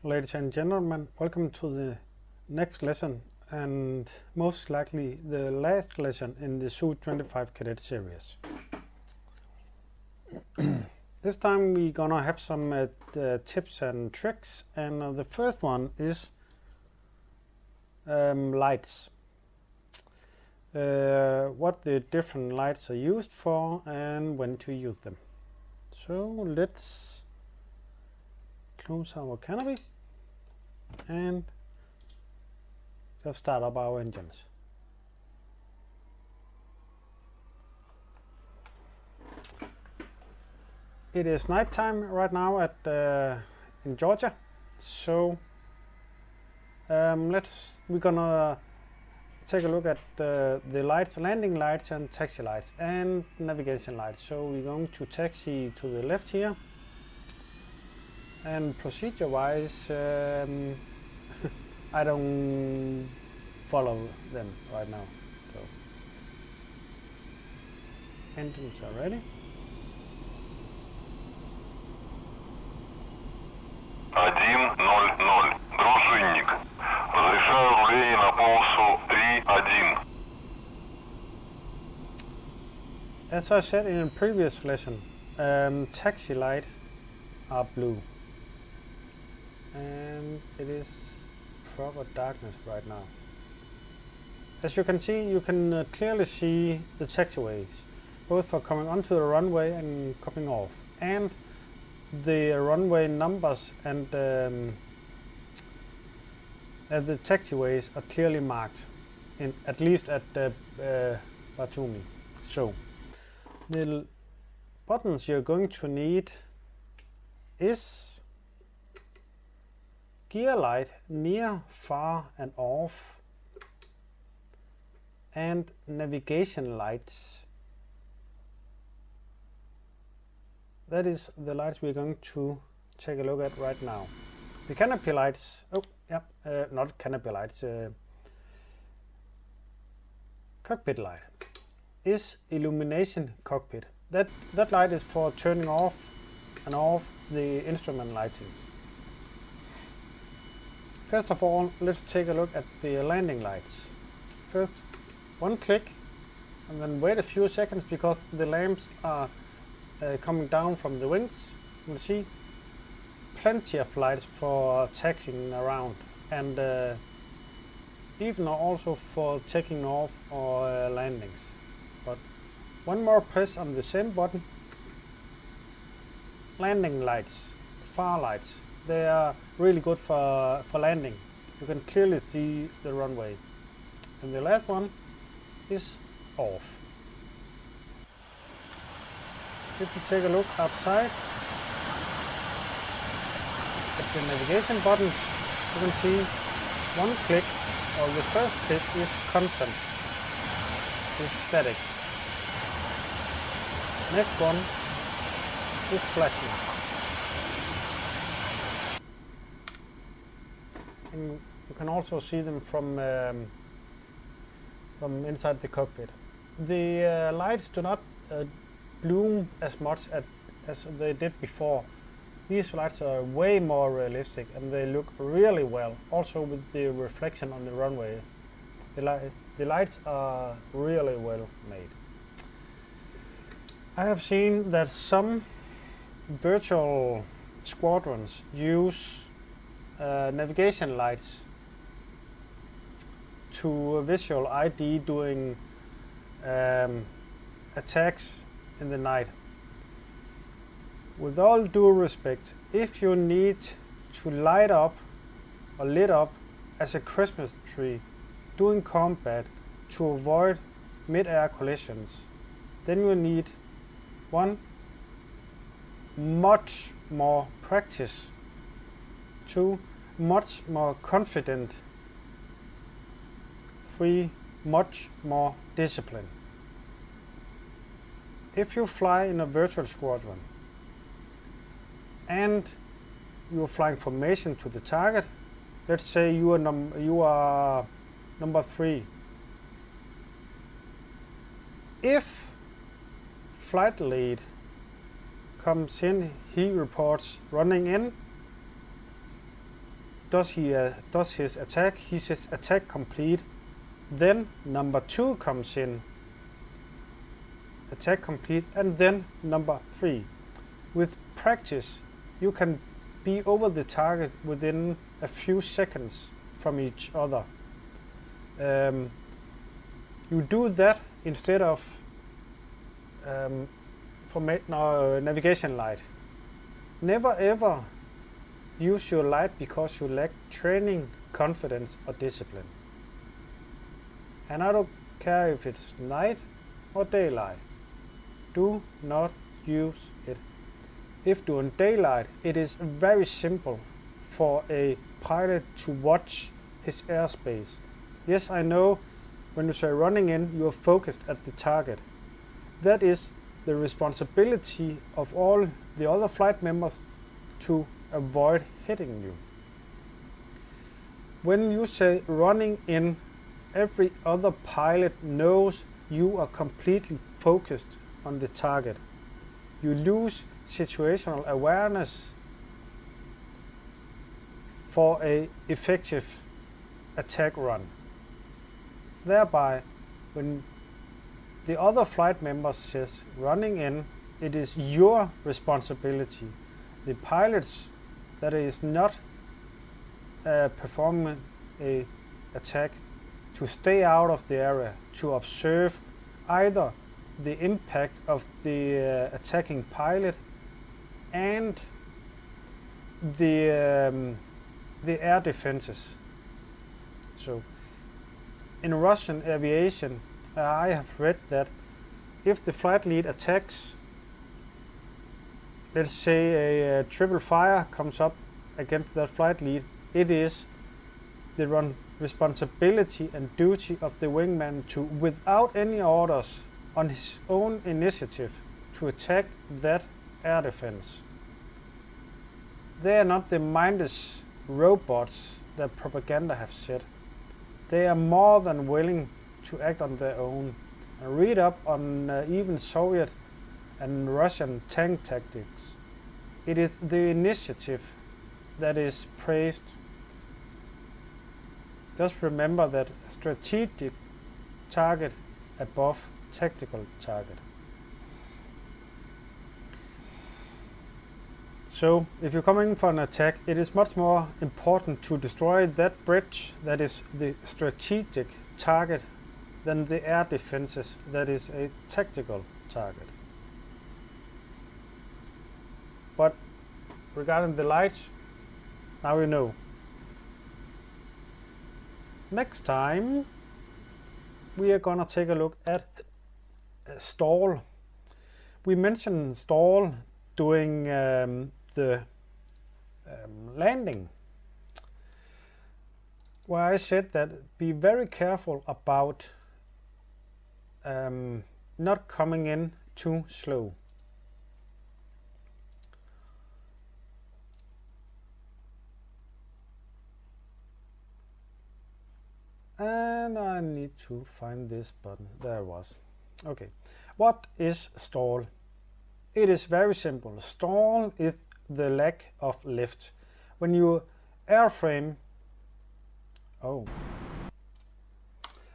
Ladies and gentlemen, welcome to the next lesson and most likely the last lesson in the Su-25 Cadet series. This time we're gonna have some tips and tricks, and the first one is lights. What the different lights are used for and when to use them. So let's close our canopy and just start up our engines. It is nighttime right now at in Georgia, so we're gonna take a look at the lights, landing lights and taxi lights and navigation lights. So we're going to taxi to the left here, and procedure wise I don't follow them right now. So engines are ready. 1:00. Дружинник. Разрешаю руление на полосу 3:1. As I said in a previous lesson, taxi light are blue, and it is proper darkness right now. As you can see, you can clearly see the taxiways, both for coming onto the runway and coming off, and the runway numbers and the taxiways are clearly marked, at least at the Batumi. So the buttons you're going to need is gear light, near, far and off, and navigation lights. That is the lights we're going to take a look at right now. The canopy lights, not canopy lights, cockpit light is illumination cockpit. That light is for turning off and off the instrument lightings. First of all, let's take a look at the landing lights. First, one click and then wait a few seconds because the lamps are coming down from the wings. You'll see plenty of lights for taxiing around, and even also for taking off or landings. But one more press on the same button. Landing lights, far lights, they are really good for landing. You can clearly see the runway. And the last one is off. If you take a look outside at the navigation buttons, you can see one click, or the first click is constant, is static. Next one is flashing. And you can also see them from inside the cockpit. The lights do not bloom as much as they did before. These lights are way more realistic and they look really well, also with the reflection on the runway. The lights are really well made. I have seen that some virtual squadrons use navigation lights to visual ID doing attacks in the night. With all due respect, if you need to light up or lit up as a Christmas tree doing combat to avoid mid-air collisions, then you need one, much more practice, two, much more confident, three, much more discipline. If you fly in a virtual squadron and you're flying formation to the target, let's say you are number 3. If flight lead comes in, he reports running in, does his attack. He says attack complete. Then number 2 comes in, attack complete, and then number 3. With practice, you can be over the target within a few seconds from each other. You do that instead of navigation light. Never ever use your light because you lack training, confidence, or discipline. And I don't care if it's night or daylight. Do not use it. If during daylight, it is very simple for a pilot to watch his airspace. Yes, I know when you say running in, you are focused at the target. That is the responsibility of all the other flight members to avoid hitting you. When you say running in, every other pilot knows you are completely focused on the target. You lose situational awareness for an effective attack run. Thereby, when the other flight member says running in, it is your responsibility. The pilots that is not performing a attack to stay out of the area, to observe either the impact of the attacking pilot and the air defenses. So in Russian aviation, I have read that if the flight lead attacks, let's say a triple fire comes up against that flight lead, it is the responsibility and duty of the wingman to, without any orders, on his own initiative, to attack that air defense. They are not the mindless robots that propaganda have said. They are more than willing to act on their own. And read up on even Soviet and Russian tank tactics. It is the initiative that is praised. Just remember that strategic target above tactical target. So if you're coming for an attack, it is much more important to destroy that bridge that is the strategic target than the air defenses that is a tactical target. But regarding the lights, now you know. Next time we are gonna take a look at stall. We mentioned stall during the landing, where I said that be very careful about not coming in too slow. And I need to find this button. There it was. Okay. What is stall? It is very simple. Stall is the lack of lift. When your airframe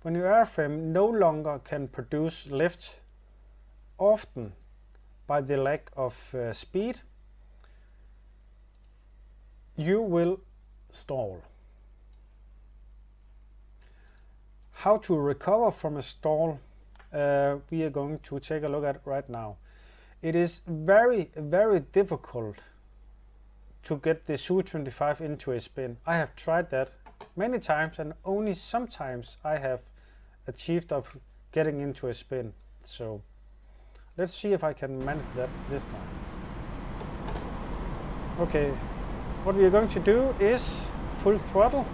no longer can produce lift, often by the lack of speed, you will stall. How to recover from a stall, we are going to take a look at right now. It is very, very difficult to get the Su-25 into a spin. I have tried that many times, and only sometimes I have achieved of getting into a spin. So let's see if I can manage that this time. Okay, what we are going to do is full throttle,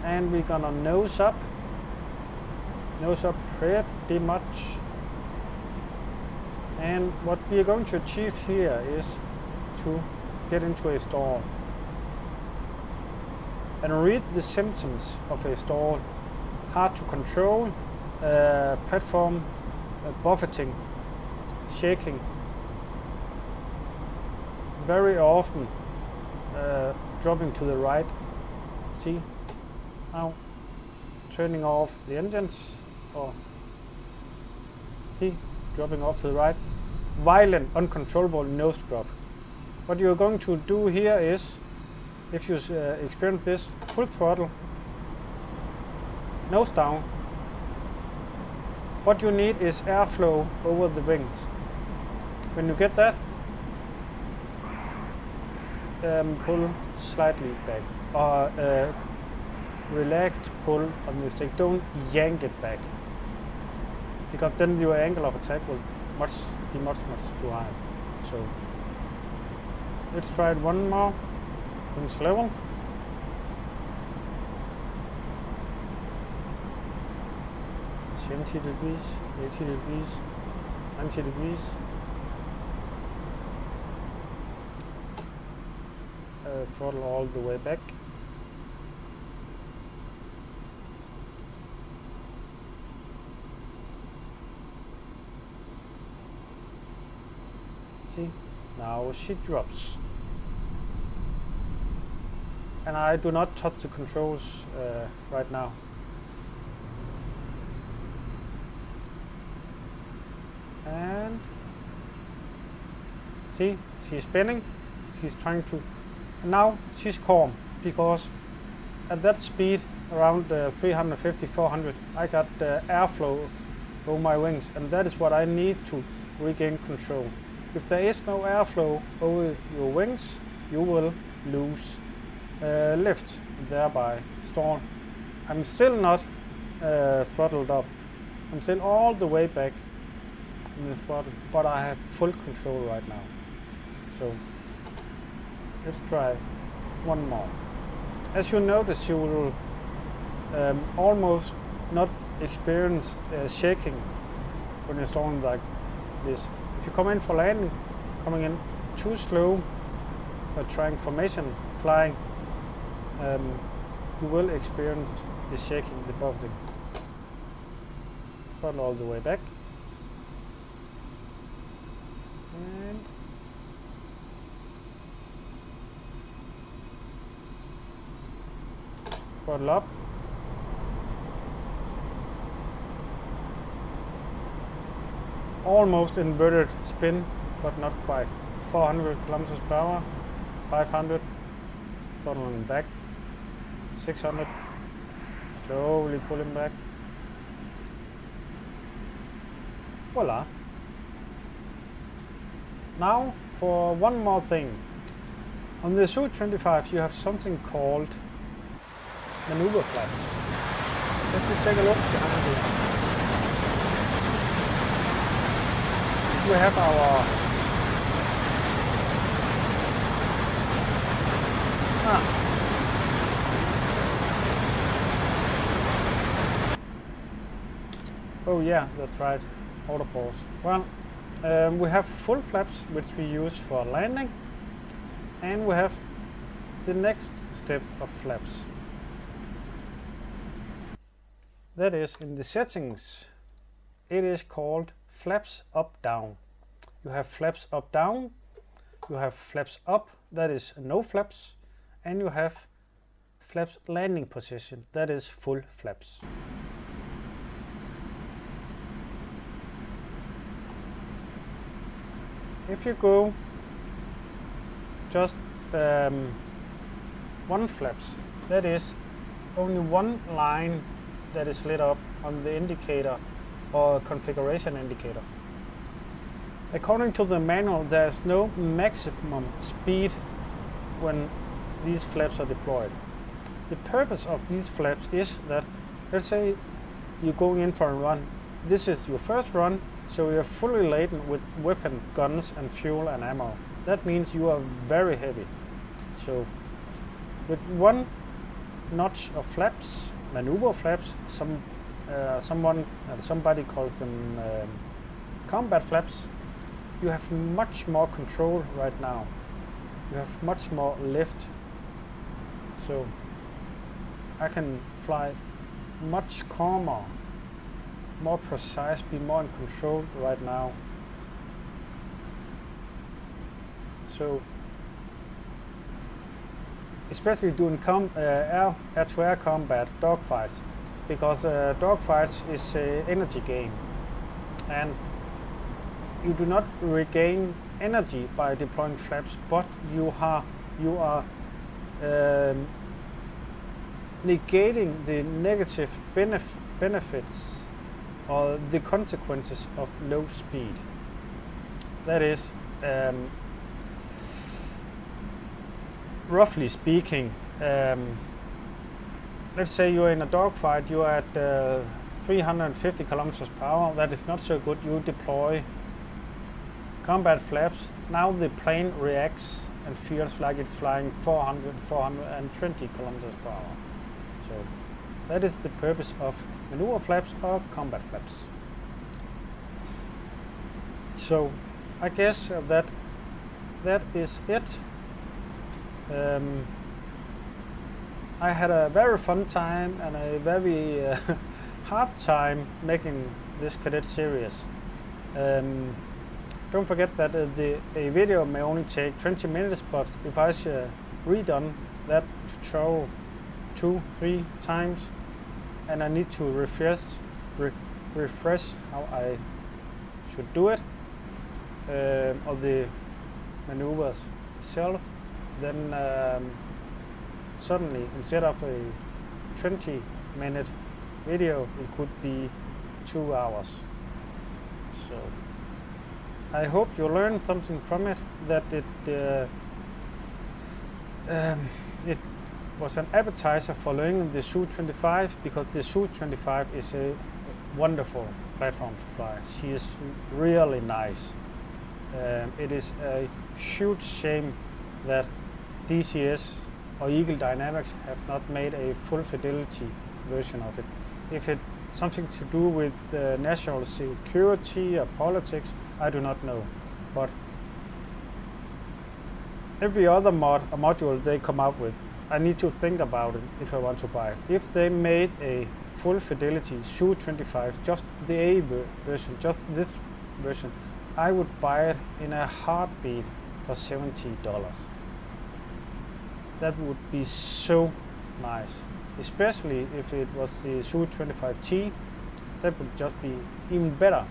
and we're gonna nose up pretty much. And what we are going to achieve here is to get into a stall and read the symptoms of a stall. Hard to control, platform buffeting, shaking. Very often dropping to the right. See, now turning off the engines, or see, dropping off to the right. Violent, uncontrollable nose drop. What you're going to do here is, if you experience this, full throttle, nose down. What you need is airflow over the wings. When you get that, pull slightly back, or relaxed pull on the stick. Don't yank it back, because then your angle of attack will be much too high. So let's try it one more. Wings level. $70 degrees, 80 degrees, 90 degrees. Throttle all the way back. See, now she drops. And I do not touch the controls right now. And see, she's spinning, she's trying to, and now she's calm, because at that speed, around 350, 400, I got airflow over my wings, and that is what I need to regain control. If there is no airflow over your wings, you will lose lift, thereby stall. I'm still not throttled up, I'm still all the way back in the throttle, but I have full control right now. So let's try one more. As you notice, you will almost not experience shaking when you're stalling like this. If you come in for landing, coming in too slow, or trying formation flying, you will experience the shaking, the buffeting. Throttle all the way back. And throttle up. Almost inverted spin, but not quite. 400 kilometers per hour, 500, throttling back, 600, slowly pulling back. Voila. Now for one more thing. On the Su-25 you have something called maneuver flaps. Let's take a look behind you. We have our oh yeah, that's right, auto pause. Well, we have full flaps, which we use for landing, and we have the next step of flaps. That is in the settings. It is called flaps up down. You have flaps up down, you have flaps up, that is no flaps, and you have flaps landing position, that is full flaps. If you go just one flaps, that is only one line that is lit up on the indicator or configuration indicator. According to the manual, there is no maximum speed when these flaps are deployed. The purpose of these flaps is that, let's say you're going in for a run. This is your first run, so you're fully laden with weapon, guns and fuel and ammo. That means you are very heavy. So with one notch of flaps, maneuver flaps, somebody calls them combat flaps, you have much more control right now. You have much more lift. So I can fly much calmer, more precise, be more in control right now. So especially doing air-to-air combat dogfights, because dogfights is an energy game, and you do not regain energy by deploying flaps, but you are negating the negative benefits or the consequences of low speed. That is, roughly speaking, let's say you're in a dogfight, you're at 350 kilometers per hour. That is not so good. You deploy combat flaps. Now the plane reacts and feels like it's flying 420 kilometers per hour. So that is the purpose of maneuver flaps or combat flaps. So I guess that is it. I had a very fun time and a very hard time making this cadet series. Don't forget that a video may only take 20 minutes, but if I redone that tutorial 2-3 times, and I need to refresh how I should do it, of the maneuvers itself, then suddenly instead of a 20-minute video, it could be 2 hours. So I hope you learned something from it, that it was an appetizer for learning the Su-25, because the Su-25 is a wonderful platform to fly. She is really nice. It is a huge shame that DCS or Eagle Dynamics have not made a full fidelity version of it. If it's something to do with national security or politics, I do not know. But every other module they come out with, I need to think about it if I want to buy it. If they made a full fidelity Su-25, just the A version, just this version, I would buy it in a heartbeat for $70. That would be so nice, especially if it was the Su-25T. That would just be even better.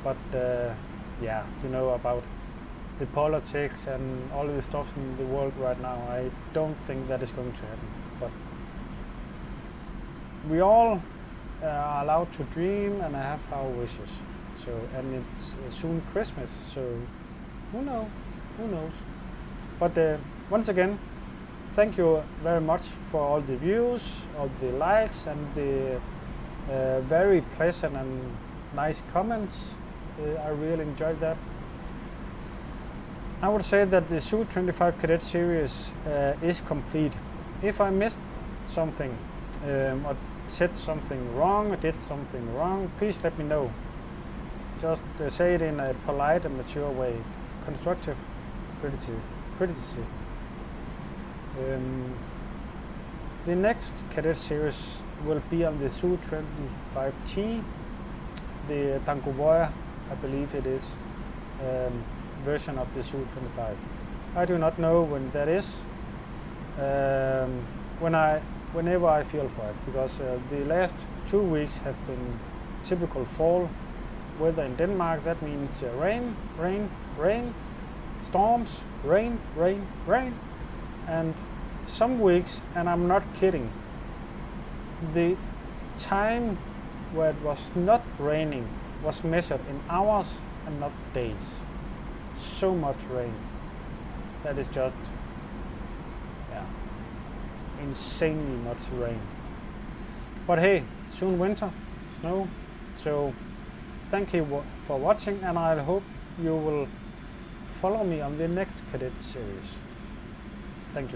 But yeah, you know about the politics and all of the stuff in the world right now, I don't think that is going to happen. But we all are allowed to dream and have our wishes. So, and it's soon Christmas, so who knows. But once again, thank you very much for all the views, all the likes, and the very pleasant and nice comments. I really enjoyed that. I would say that the Su-25 Cadet series is complete. If I missed something or said something wrong or did something wrong, please let me know. Just say it in a polite and mature way. Constructive criticism. The next Cadet series will be on the Su-25T, the Tangovoya, I believe it is, version of the Su-25. I do not know when that is, whenever I feel for it, because the last 2 weeks have been typical fall weather in Denmark. That means rain, storms, rain, and some weeks, and I'm not kidding, the time where it was not raining was measured in hours and not days. So much rain. That is just, yeah, insanely much rain. But hey, soon winter, snow. So thank you for watching, and I hope you will follow me on the next Cadet series. Thank you.